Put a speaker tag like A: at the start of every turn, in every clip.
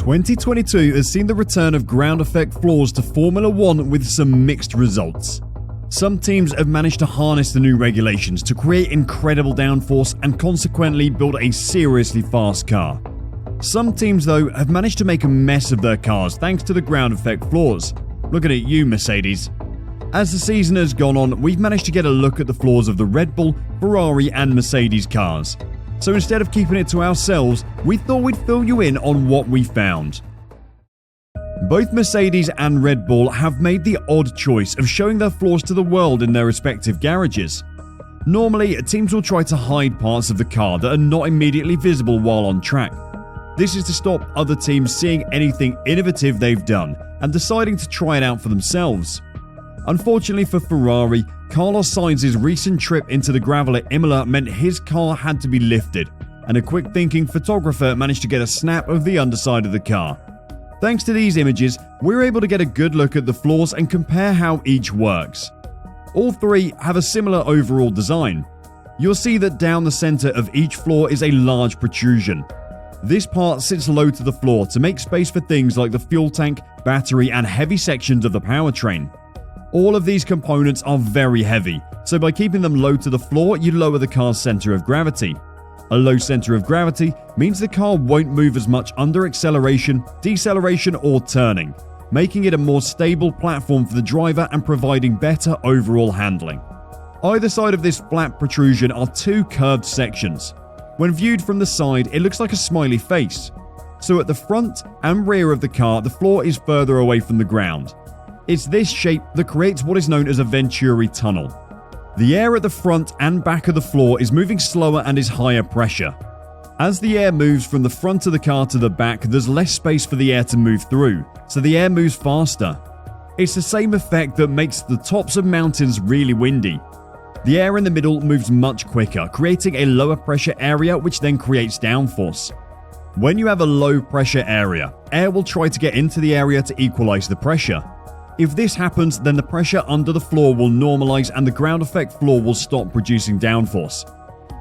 A: 2022 has seen the return of ground effect floors to Formula One with some mixed results. Some teams have managed to harness the new regulations to create incredible downforce and consequently build a seriously fast car. Some teams, though, have managed to make a mess of their cars thanks to the ground effect floors. Looking at you, Mercedes. As the season has gone on, we've managed to get a look at the flaws of the Red Bull, Ferrari and Mercedes cars. So instead of keeping it to ourselves, we thought we'd fill you in on what we found. Both Mercedes and Red Bull have made the odd choice of showing their flaws to the world in their respective garages. Normally, teams will try to hide parts of the car that are not immediately visible while on track. This is to stop other teams seeing anything innovative they've done and deciding to try it out for themselves. Unfortunately for Ferrari, Carlos Sainz's recent trip into the gravel at Imola meant his car had to be lifted, and a quick-thinking photographer managed to get a snap of the underside of the car. Thanks to these images, we're able to get a good look at the flaws and compare how each works. All three have a similar overall design. You'll see that down the center of each floor is a large protrusion. This part sits low to the floor to make space for things like the fuel tank, battery, and heavy sections of the powertrain. All of these components are very heavy, so by keeping them low to the floor, you lower the car's center of gravity. A low center of gravity means the car won't move as much under acceleration, deceleration, or turning, making it a more stable platform for the driver and providing better overall handling. Either side of this flat protrusion are two curved sections. When viewed from the side, it looks like a smiley face. So at the front and rear of the car, the floor is further away from the ground. It's this shape that creates what is known as a Venturi tunnel. The air at the front and back of the floor is moving slower and is higher pressure. As the air moves from the front of the car to the back, there's less space for the air to move through, so the air moves faster. It's the same effect that makes the tops of mountains really windy. The air in the middle moves much quicker, creating a lower pressure area which then creates downforce. When you have a low pressure area, air will try to get into the area to equalize the pressure. If this happens, then the pressure under the floor will normalize and the ground effect floor will stop producing downforce.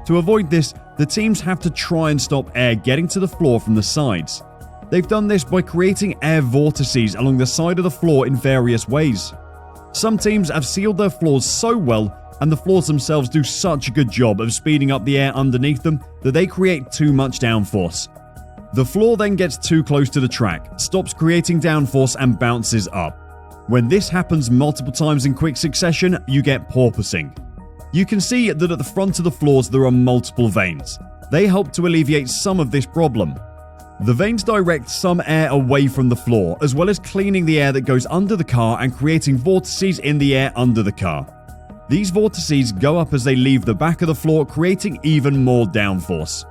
A: To avoid this, the teams have to try and stop air getting to the floor from the sides. They've done this by creating air vortices along the side of the floor in various ways. Some teams have sealed their floors so well, and the floors themselves do such a good job of speeding up the air underneath them that they create too much downforce. The floor then gets too close to the track, stops creating downforce and bounces up. When this happens multiple times in quick succession, you get porpoising. You can see that at the front of the floors there are multiple vanes. They help to alleviate some of this problem. The vanes direct some air away from the floor, as well as cleaning the air that goes under the car and creating vortices in the air under the car. These vortices go up as they leave the back of the floor, creating even more downforce.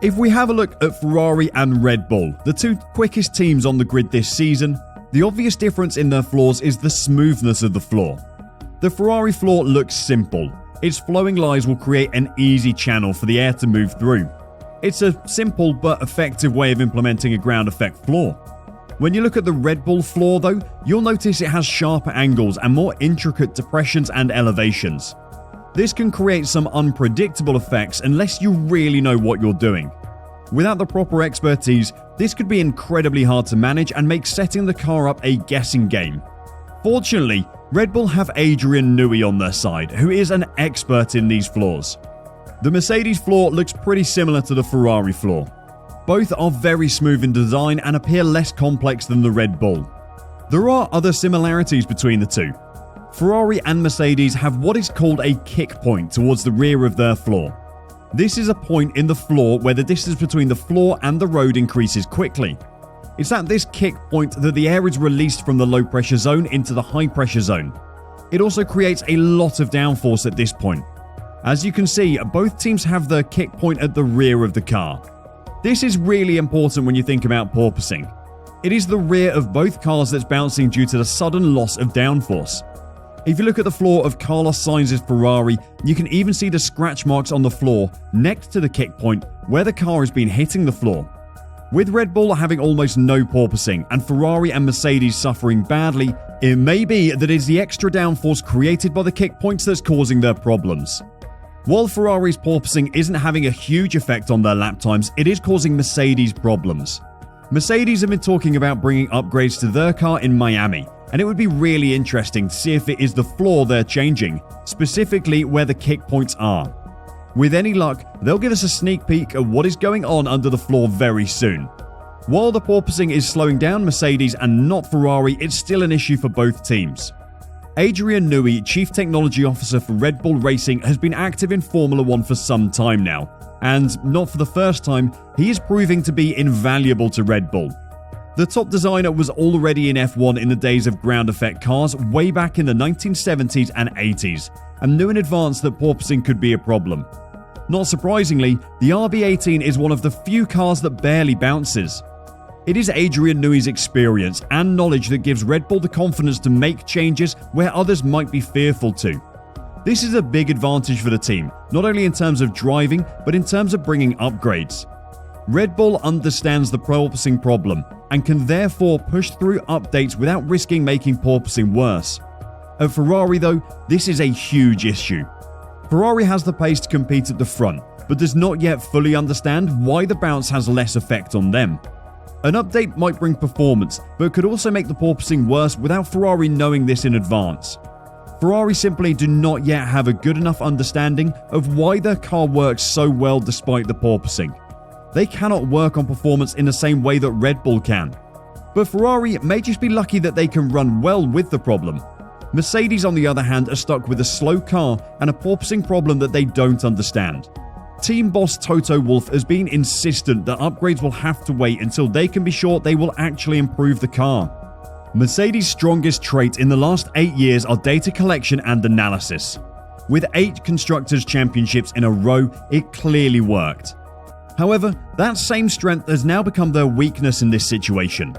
A: If we have a look at Ferrari and Red Bull, the two quickest teams on the grid this season, the obvious difference in their floors is the smoothness of the floor. The Ferrari floor looks simple. Its flowing lines will create an easy channel for the air to move through. It's a simple but effective way of implementing a ground effect floor. When you look at the Red Bull floor though, you'll notice it has sharper angles and more intricate depressions and elevations. This can create some unpredictable effects unless you really know what you're doing. Without the proper expertise, this could be incredibly hard to manage and make setting the car up a guessing game. Fortunately, Red Bull have Adrian Newey on their side, who is an expert in these floors. The Mercedes floor looks pretty similar to the Ferrari floor. Both are very smooth in design and appear less complex than the Red Bull. There are other similarities between the two. Ferrari and Mercedes have what is called a kick point towards the rear of their floor. This is a point in the floor where the distance between the floor and the road increases quickly. It's at this kick point that the air is released from the low pressure zone into the high pressure zone. It also creates a lot of downforce at this point. As you can see, both teams have their kick point at the rear of the car. This is really important when you think about porpoising. It is the rear of both cars that's bouncing due to the sudden loss of downforce. If you look at the floor of Carlos Sainz's Ferrari, you can even see the scratch marks on the floor next to the kick point where the car has been hitting the floor. With Red Bull having almost no porpoising and Ferrari and Mercedes suffering badly, it may be that it is the extra downforce created by the kick points that's causing their problems. While Ferrari's porpoising isn't having a huge effect on their lap times, it is causing Mercedes problems. Mercedes have been talking about bringing upgrades to their car in Miami, and it would be really interesting to see if it is the floor they're changing, specifically where the kick points are. With any luck, they'll give us a sneak peek of what is going on under the floor very soon. While the porpoising is slowing down Mercedes and not Ferrari, it's still an issue for both teams. Adrian Newey, Chief Technology Officer for Red Bull Racing, has been active in Formula 1 for some time now, and not for the first time, he is proving to be invaluable to Red Bull. The top designer was already in F1 in the days of ground effect cars way back in the 1970s and 80s, and knew in advance that porpoising could be a problem. Not surprisingly, the RB18 is one of the few cars that barely bounces. It is Adrian Newey's experience and knowledge that gives Red Bull the confidence to make changes where others might be fearful to. This is a big advantage for the team, not only in terms of driving, but in terms of bringing upgrades. Red Bull understands the porpoising problem and can therefore push through updates without risking making porpoising worse. At Ferrari though, this is a huge issue. Ferrari has the pace to compete at the front, but does not yet fully understand why the bounce has less effect on them. An update might bring performance, but could also make the porpoising worse without Ferrari knowing this in advance. Ferrari simply do not yet have a good enough understanding of why their car works so well despite the porpoising. They cannot work on performance in the same way that Red Bull can. But Ferrari may just be lucky that they can run well with the problem. Mercedes, on the other hand, are stuck with a slow car and a porpoising problem that they don't understand. Team boss Toto Wolff has been insistent that upgrades will have to wait until they can be sure they will actually improve the car. Mercedes' strongest trait in the last 8 years are data collection and analysis. With 8 Constructors' Championships in a row, it clearly worked. However, that same strength has now become their weakness in this situation.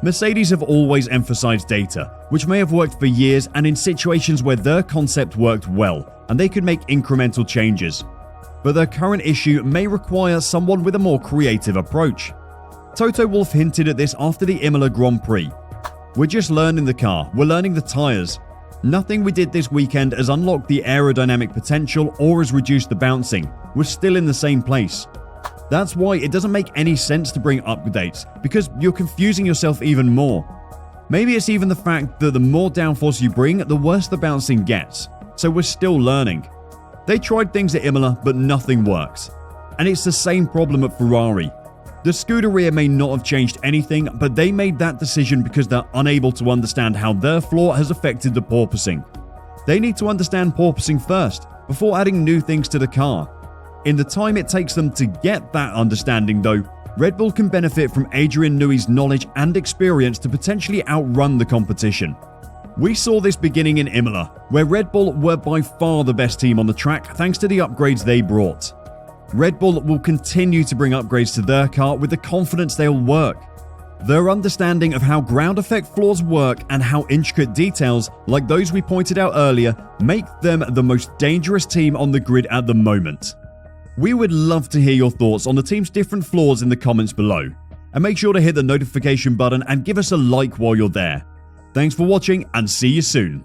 A: Mercedes have always emphasized data, which may have worked for years and in situations where their concept worked well, and they could make incremental changes. But their current issue may require someone with a more creative approach. Toto Wolff hinted at this after the Imola Grand Prix. "We're just learning the car, we're learning the tyres. Nothing we did this weekend has unlocked the aerodynamic potential or has reduced the bouncing. We're still in the same place. That's why it doesn't make any sense to bring updates, because you're confusing yourself even more. Maybe it's even the fact that the more downforce you bring, the worse the bouncing gets. So we're still learning." They tried things at Imola, but nothing works. And it's the same problem at Ferrari. The Scuderia may not have changed anything, but they made that decision because they're unable to understand how their floor has affected the porpoising. They need to understand porpoising first, before adding new things to the car. In the time it takes them to get that understanding though, Red Bull can benefit from Adrian Newey's knowledge and experience to potentially outrun the competition. We saw this beginning in Imola, where Red Bull were by far the best team on the track thanks to the upgrades they brought. Red Bull will continue to bring upgrades to their car with the confidence they'll work. Their understanding of how ground effect floors work and how intricate details, like those we pointed out earlier, make them the most dangerous team on the grid at the moment. We would love to hear your thoughts on the team's different floors in the comments below. And make sure to hit the notification button and give us a like while you're there. Thanks for watching and see you soon.